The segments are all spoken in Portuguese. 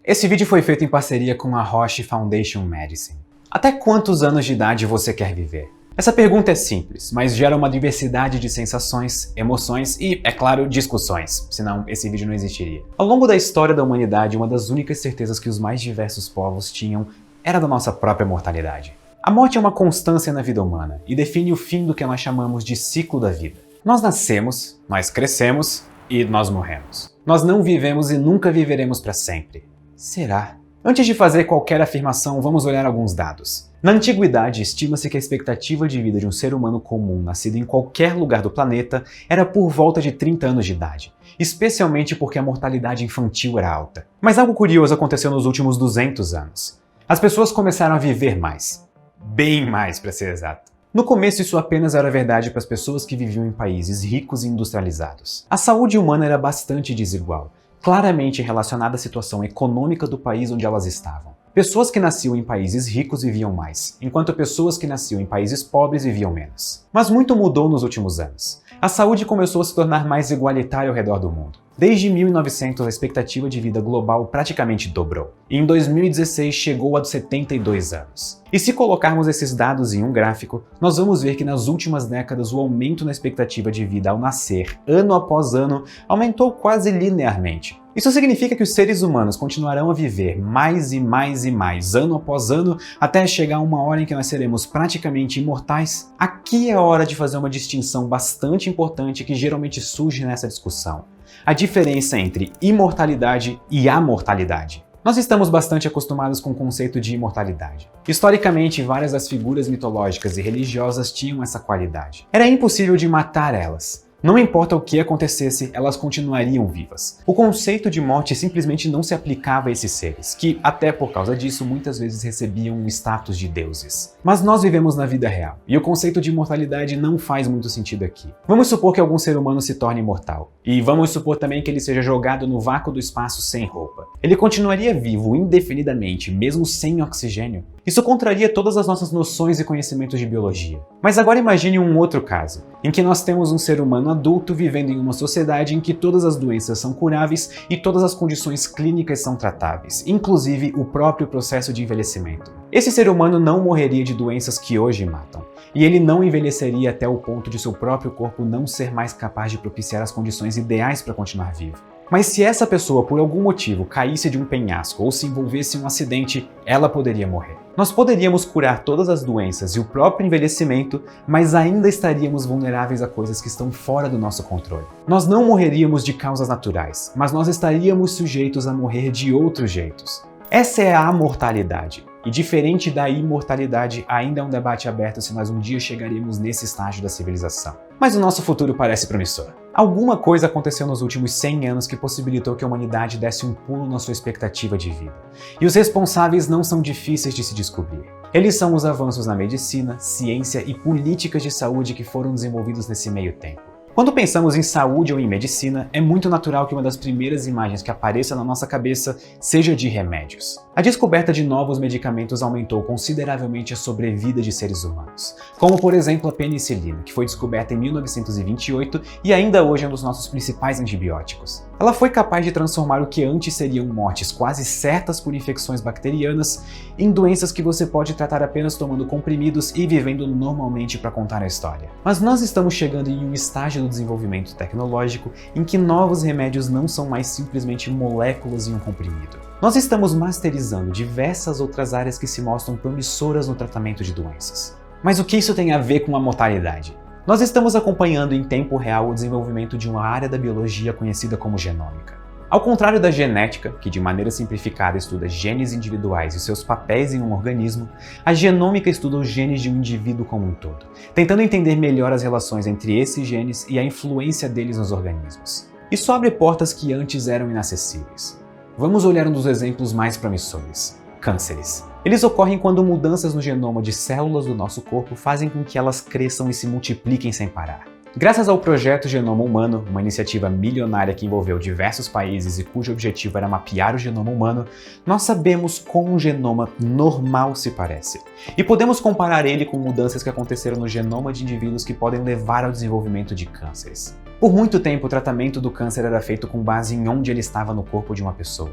Esse vídeo foi feito em parceria com a Roche Foundation Medicine. Até quantos anos de idade você quer viver? Essa pergunta é simples, mas gera uma diversidade de sensações, emoções e, é claro, discussões, senão esse vídeo não existiria. Ao longo da história da humanidade, uma das únicas certezas que os mais diversos povos tinham era da nossa própria mortalidade. A morte é uma constância na vida humana e define o fim do que nós chamamos de ciclo da vida. Nós nascemos, nós crescemos e nós morremos. Nós não vivemos e nunca viveremos para sempre. Será? Antes de fazer qualquer afirmação, vamos olhar alguns dados. Na antiguidade, estima-se que a expectativa de vida de um ser humano comum nascido em qualquer lugar do planeta era por volta de 30 anos de idade, especialmente porque a mortalidade infantil era alta. Mas algo curioso aconteceu nos últimos 200 anos. As pessoas começaram a viver mais. Bem mais, para ser exato. No começo, isso apenas era verdade para as pessoas que viviam em países ricos e industrializados. A saúde humana era bastante desigual, claramente relacionada à situação econômica do país onde elas estavam. Pessoas que nasciam em países ricos viviam mais, enquanto pessoas que nasciam em países pobres viviam menos. Mas muito mudou nos últimos anos. A saúde começou a se tornar mais igualitária ao redor do mundo. Desde 1900, a expectativa de vida global praticamente dobrou, e em 2016 chegou a 72 anos. E se colocarmos esses dados em um gráfico, nós vamos ver que nas últimas décadas o aumento na expectativa de vida ao nascer, ano após ano, aumentou quase linearmente. Isso significa que os seres humanos continuarão a viver mais e mais e mais, ano após ano, até chegar uma hora em que nós seremos praticamente imortais? Aqui é a hora de fazer uma distinção bastante importante que geralmente surge nessa discussão. A diferença entre imortalidade e amortalidade. Nós estamos bastante acostumados com o conceito de imortalidade. Historicamente, várias das figuras mitológicas e religiosas tinham essa qualidade. Era impossível de matar elas. Não importa o que acontecesse, elas continuariam vivas. O conceito de morte simplesmente não se aplicava a esses seres, que, até por causa disso, muitas vezes recebiam um status de deuses. Mas nós vivemos na vida real, e o conceito de imortalidade não faz muito sentido aqui. Vamos supor que algum ser humano se torne imortal, e vamos supor também que ele seja jogado no vácuo do espaço sem roupa. Ele continuaria vivo indefinidamente, mesmo sem oxigênio? Isso contraria todas as nossas noções e conhecimentos de biologia. Mas agora imagine um outro caso, em que nós temos um ser humano adulto vivendo em uma sociedade em que todas as doenças são curáveis e todas as condições clínicas são tratáveis, inclusive o próprio processo de envelhecimento. Esse ser humano não morreria de doenças que hoje matam, e ele não envelheceria até o ponto de seu próprio corpo não ser mais capaz de propiciar as condições ideais para continuar vivo. Mas se essa pessoa, por algum motivo, caísse de um penhasco ou se envolvesse em um acidente, ela poderia morrer. Nós poderíamos curar todas as doenças e o próprio envelhecimento, mas ainda estaríamos vulneráveis a coisas que estão fora do nosso controle. Nós não morreríamos de causas naturais, mas nós estaríamos sujeitos a morrer de outros jeitos. Essa é a amortalidade. E diferente da imortalidade, ainda é um debate aberto se nós um dia chegaremos nesse estágio da civilização. Mas o nosso futuro parece promissor. Alguma coisa aconteceu nos últimos 100 anos que possibilitou que a humanidade desse um pulo na sua expectativa de vida. E os responsáveis não são difíceis de se descobrir. Eles são os avanços na medicina, ciência e políticas de saúde que foram desenvolvidos nesse meio tempo. Quando pensamos em saúde ou em medicina, é muito natural que uma das primeiras imagens que apareça na nossa cabeça seja de remédios. A descoberta de novos medicamentos aumentou consideravelmente a sobrevida de seres humanos, como por exemplo a penicilina, que foi descoberta em 1928 e ainda hoje é um dos nossos principais antibióticos. Ela foi capaz de transformar o que antes seriam mortes quase certas por infecções bacterianas em doenças que você pode tratar apenas tomando comprimidos e vivendo normalmente para contar a história. Mas nós estamos chegando em um estágio do desenvolvimento tecnológico em que novos remédios não são mais simplesmente moléculas em um comprimido. Nós estamos masterizando diversas outras áreas que se mostram promissoras no tratamento de doenças. Mas o que isso tem a ver com a mortalidade? Nós estamos acompanhando em tempo real o desenvolvimento de uma área da biologia conhecida como genômica. Ao contrário da genética, que de maneira simplificada estuda genes individuais e seus papéis em um organismo, a genômica estuda os genes de um indivíduo como um todo, tentando entender melhor as relações entre esses genes e a influência deles nos organismos. Isso abre portas que antes eram inacessíveis. Vamos olhar um dos exemplos mais promissores: cânceres. Eles ocorrem quando mudanças no genoma de células do nosso corpo fazem com que elas cresçam e se multipliquem sem parar. Graças ao Projeto Genoma Humano, uma iniciativa milionária que envolveu diversos países e cujo objetivo era mapear o genoma humano, nós sabemos como um genoma normal se parece. E podemos comparar ele com mudanças que aconteceram no genoma de indivíduos que podem levar ao desenvolvimento de cânceres. Por muito tempo, o tratamento do câncer era feito com base em onde ele estava no corpo de uma pessoa.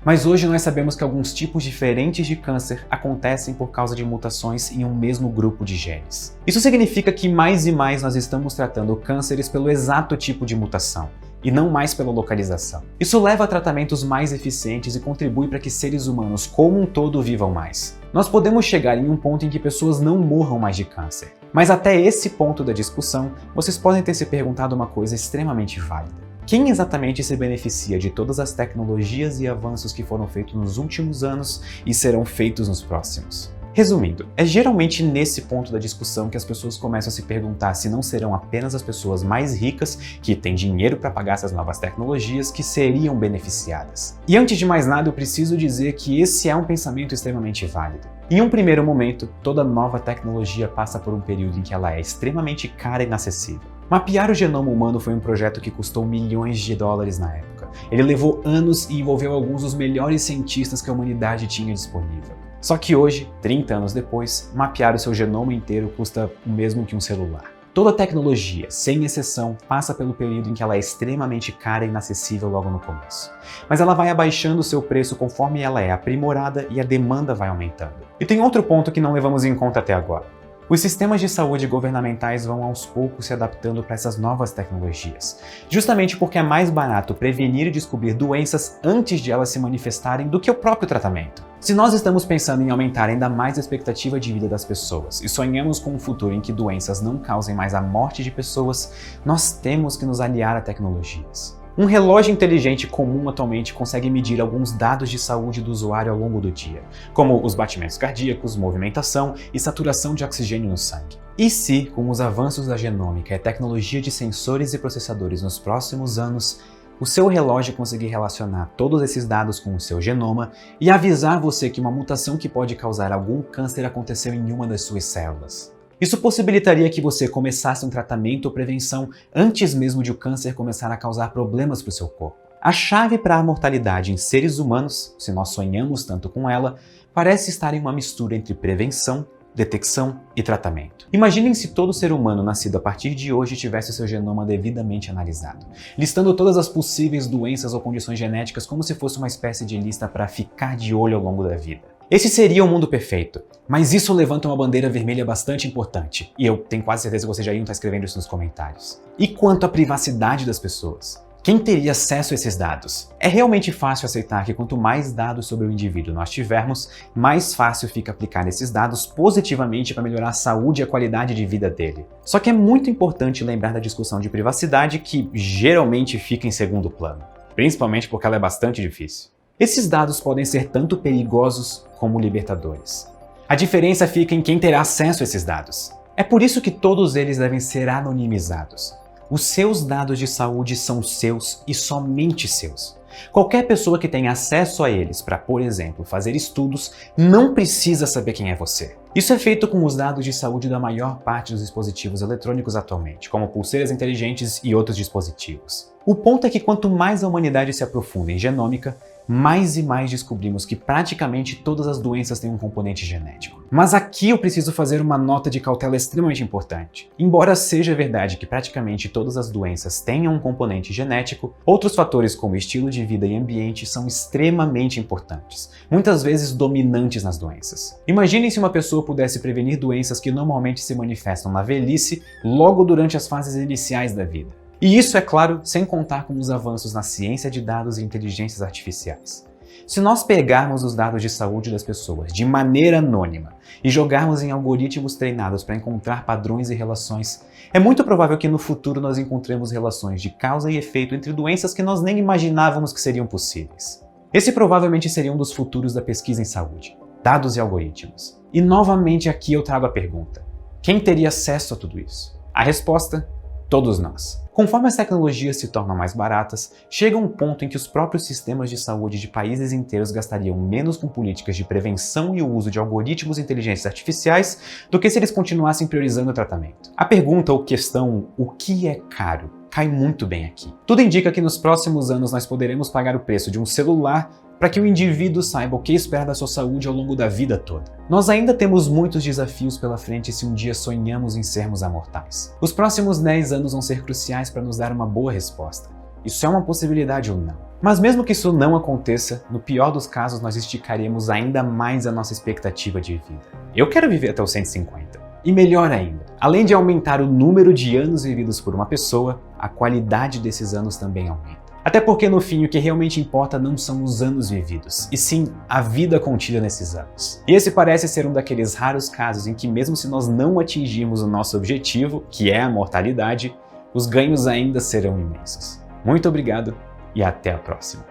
Mas hoje nós sabemos que alguns tipos diferentes de câncer acontecem por causa de mutações em um mesmo grupo de genes. Isso significa que mais e mais nós estamos tratando cânceres pelo exato tipo de mutação, e não mais pela localização. Isso leva a tratamentos mais eficientes e contribui para que seres humanos como um todo vivam mais. Nós podemos chegar em um ponto em que pessoas não morram mais de câncer. Mas até esse ponto da discussão, vocês podem ter se perguntado uma coisa extremamente válida. Quem exatamente se beneficia de todas as tecnologias e avanços que foram feitos nos últimos anos e serão feitos nos próximos? Resumindo, é geralmente nesse ponto da discussão que as pessoas começam a se perguntar se não serão apenas as pessoas mais ricas, que têm dinheiro para pagar essas novas tecnologias, que seriam beneficiadas. E antes de mais nada, eu preciso dizer que esse é um pensamento extremamente válido. Em um primeiro momento, toda nova tecnologia passa por um período em que ela é extremamente cara e inacessível. Mapear o genoma humano foi um projeto que custou milhões de dólares na época. Ele levou anos e envolveu alguns dos melhores cientistas que a humanidade tinha disponível. Só que hoje, 30 anos depois, mapear o seu genoma inteiro custa o mesmo que um celular. Toda tecnologia, sem exceção, passa pelo período em que ela é extremamente cara e inacessível logo no começo. Mas ela vai abaixando o seu preço conforme ela é aprimorada e a demanda vai aumentando. E tem outro ponto que não levamos em conta até agora. Os sistemas de saúde governamentais vão aos poucos se adaptando para essas novas tecnologias, justamente porque é mais barato prevenir e descobrir doenças antes de elas se manifestarem do que o próprio tratamento. Se nós estamos pensando em aumentar ainda mais a expectativa de vida das pessoas e sonhamos com um futuro em que doenças não causem mais a morte de pessoas, nós temos que nos aliar a tecnologias. Um relógio inteligente comum atualmente consegue medir alguns dados de saúde do usuário ao longo do dia, como os batimentos cardíacos, movimentação e saturação de oxigênio no sangue. E se, com os avanços da genômica e a tecnologia de sensores e processadores nos próximos anos, o seu relógio conseguir relacionar todos esses dados com o seu genoma e avisar você que uma mutação que pode causar algum câncer aconteceu em uma das suas células? Isso possibilitaria que você começasse um tratamento ou prevenção antes mesmo de o câncer começar a causar problemas para o seu corpo. A chave para a mortalidade em seres humanos, se nós sonhamos tanto com ela, parece estar em uma mistura entre prevenção, detecção e tratamento. Imaginem se todo ser humano nascido a partir de hoje tivesse o seu genoma devidamente analisado, listando todas as possíveis doenças ou condições genéticas como se fosse uma espécie de lista para ficar de olho ao longo da vida. Esse seria o mundo perfeito, mas isso levanta uma bandeira vermelha bastante importante, e eu tenho quase certeza que vocês já iam estar escrevendo isso nos comentários. E quanto à privacidade das pessoas? Quem teria acesso a esses dados? É realmente fácil aceitar que quanto mais dados sobre o indivíduo nós tivermos, mais fácil fica aplicar esses dados positivamente para melhorar a saúde e a qualidade de vida dele. Só que é muito importante lembrar da discussão de privacidade que geralmente fica em segundo plano, principalmente porque ela é bastante difícil. Esses dados podem ser tanto perigosos como libertadores. A diferença fica em quem terá acesso a esses dados. É por isso que todos eles devem ser anonimizados. Os seus dados de saúde são seus e somente seus. Qualquer pessoa que tenha acesso a eles para, por exemplo, fazer estudos, não precisa saber quem é você. Isso é feito com os dados de saúde da maior parte dos dispositivos eletrônicos atualmente, como pulseiras inteligentes e outros dispositivos. O ponto é que quanto mais a humanidade se aprofunda em genômica, mais e mais descobrimos que praticamente todas as doenças têm um componente genético. Mas aqui eu preciso fazer uma nota de cautela extremamente importante. Embora seja verdade que praticamente todas as doenças tenham um componente genético, outros fatores como estilo de vida e ambiente são extremamente importantes, muitas vezes dominantes nas doenças. Imaginem se uma pessoa pudesse prevenir doenças que normalmente se manifestam na velhice logo durante as fases iniciais da vida. E isso, é claro, sem contar com os avanços na ciência de dados e inteligências artificiais. Se nós pegarmos os dados de saúde das pessoas de maneira anônima e jogarmos em algoritmos treinados para encontrar padrões e relações, é muito provável que no futuro nós encontremos relações de causa e efeito entre doenças que nós nem imaginávamos que seriam possíveis. Esse provavelmente seria um dos futuros da pesquisa em saúde, dados e algoritmos. E novamente aqui eu trago a pergunta: quem teria acesso a tudo isso? A resposta: todos nós. Conforme as tecnologias se tornam mais baratas, chega um ponto em que os próprios sistemas de saúde de países inteiros gastariam menos com políticas de prevenção e o uso de algoritmos e inteligências artificiais do que se eles continuassem priorizando o tratamento. A pergunta ou questão, o que é caro, cai muito bem aqui. Tudo indica que nos próximos anos nós poderemos pagar o preço de um celular para que o indivíduo saiba o que esperar da sua saúde ao longo da vida toda. Nós ainda temos muitos desafios pela frente se um dia sonhamos em sermos imortais. Os próximos 10 anos vão ser cruciais para nos dar uma boa resposta. isso é uma possibilidade ou não. Mas mesmo que isso não aconteça, no pior dos casos nós esticaremos ainda mais a nossa expectativa de vida. Eu quero viver até os 150. E melhor ainda, além de aumentar o número de anos vividos por uma pessoa, a qualidade desses anos também aumenta. Até porque no fim o que realmente importa não são os anos vividos, e sim a vida contida nesses anos. E esse parece ser um daqueles raros casos em que mesmo se nós não atingirmos o nosso objetivo, que é a mortalidade, os ganhos ainda serão imensos. Muito obrigado e até a próxima.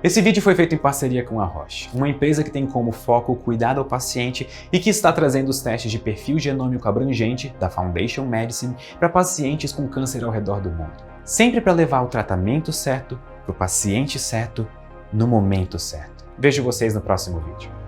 Esse vídeo foi feito em parceria com a Roche, uma empresa que tem como foco o cuidado ao paciente e que está trazendo os testes de perfil genômico abrangente da Foundation Medicine para pacientes com câncer ao redor do mundo. Sempre para levar o tratamento certo, para o paciente certo, no momento certo. Vejo vocês no próximo vídeo.